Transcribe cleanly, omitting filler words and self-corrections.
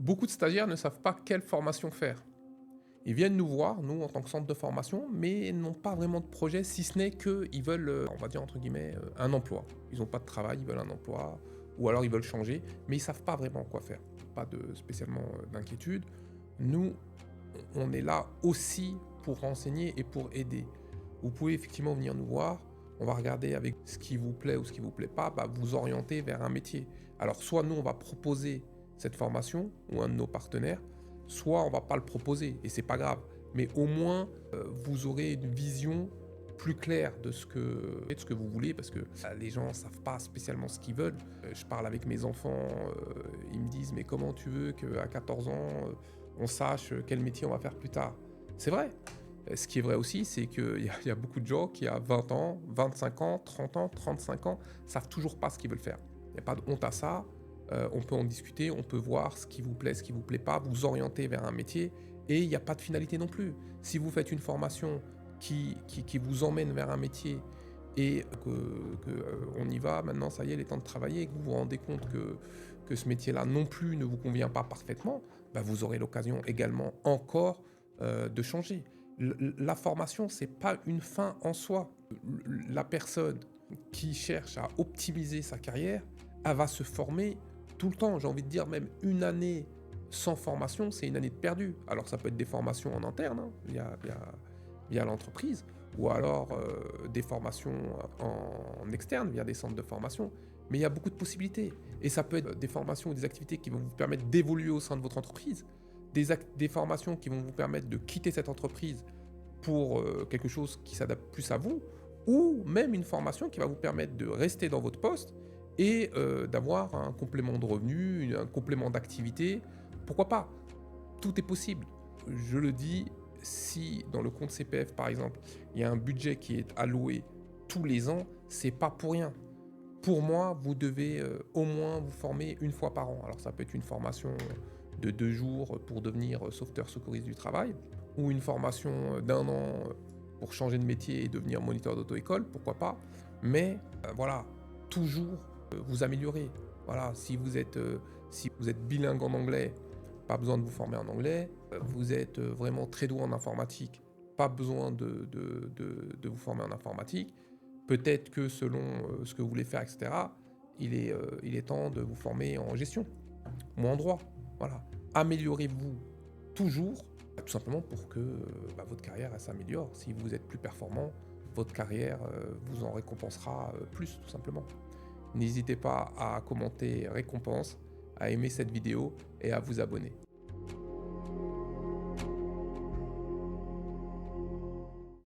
Beaucoup de stagiaires ne savent pas quelle formation faire. Ils viennent nous voir, nous, en tant que centre de formation, mais n'ont pas vraiment de projet, si ce n'est qu'ils veulent, on va dire entre guillemets, un emploi. Ils n'ont pas de travail, ils veulent un emploi, ou alors ils veulent changer, mais ils ne savent pas vraiment quoi faire. Pas de spécialement d'inquiétude. Nous, on est là aussi pour renseigner et pour aider. Vous pouvez effectivement venir nous voir, on va regarder avec ce qui vous plaît ou ce qui vous plaît pas, vous orienter vers un métier. Alors soit nous, on va proposer cette formation, ou un de nos partenaires, soit on va pas le proposer, et c'est pas grave. Mais au moins, vous aurez une vision plus claire de ce que vous voulez, parce que les gens savent pas spécialement ce qu'ils veulent. Je parle avec mes enfants, ils me disent « mais comment tu veux qu'à 14 ans, on sache quel métier on va faire plus tard ?» C'est vrai. Ce qui est vrai aussi, c'est qu'il y a beaucoup de gens qui, à 20 ans, 25 ans, 30 ans, 35 ans, savent toujours pas ce qu'ils veulent faire. Il n'y a pas de honte à ça. On peut en discuter, on peut voir ce qui vous plaît, ce qui vous plaît pas, vous orienter vers un métier, et il n'y a pas de finalité non plus. Si vous faites une formation qui vous emmène vers un métier et on y va, maintenant ça y est, il est temps de travailler, et que vous vous rendez compte que ce métier-là non plus ne vous convient pas parfaitement, vous aurez l'occasion également encore de changer. La formation, c'est pas une fin en soi. La personne qui cherche à optimiser sa carrière, elle va se former tout le temps. J'ai envie de dire même une année sans formation, c'est une année de perdu. Alors ça peut être des formations en interne, hein, via l'entreprise, ou alors des formations en externe, via des centres de formation. Mais il y a beaucoup de possibilités. Et ça peut être des formations ou des activités qui vont vous permettre d'évoluer au sein de votre entreprise, des formations qui vont vous permettre de quitter cette entreprise pour quelque chose qui s'adapte plus à vous, ou même une formation qui va vous permettre de rester dans votre poste et d'avoir un complément de revenu, un complément d'activité. Pourquoi pas? Tout est possible. Je le dis, si dans le compte CPF, par exemple, il y a un budget qui est alloué tous les ans, c'est pas pour rien. Pour moi, vous devez au moins vous former une fois par an. Alors ça peut être une formation de 2 jours pour devenir sauveteur secouriste du travail, ou une formation d'1 an pour changer de métier et devenir moniteur d'auto-école, pourquoi pas. Mais voilà, toujours vous améliorer. Voilà, si vous êtes bilingue en anglais, pas besoin de vous former en anglais. Vous êtes vraiment très doué en informatique, pas besoin de vous former en informatique. Peut-être que selon ce que vous voulez faire, etc., il est temps de vous former en gestion ou en droit. Voilà. Améliorez-vous toujours, tout simplement pour que votre carrière elle s'améliore. Si vous êtes plus performant, votre carrière vous en récompensera plus, tout simplement. N'hésitez pas à commenter récompense, à aimer cette vidéo et à vous abonner.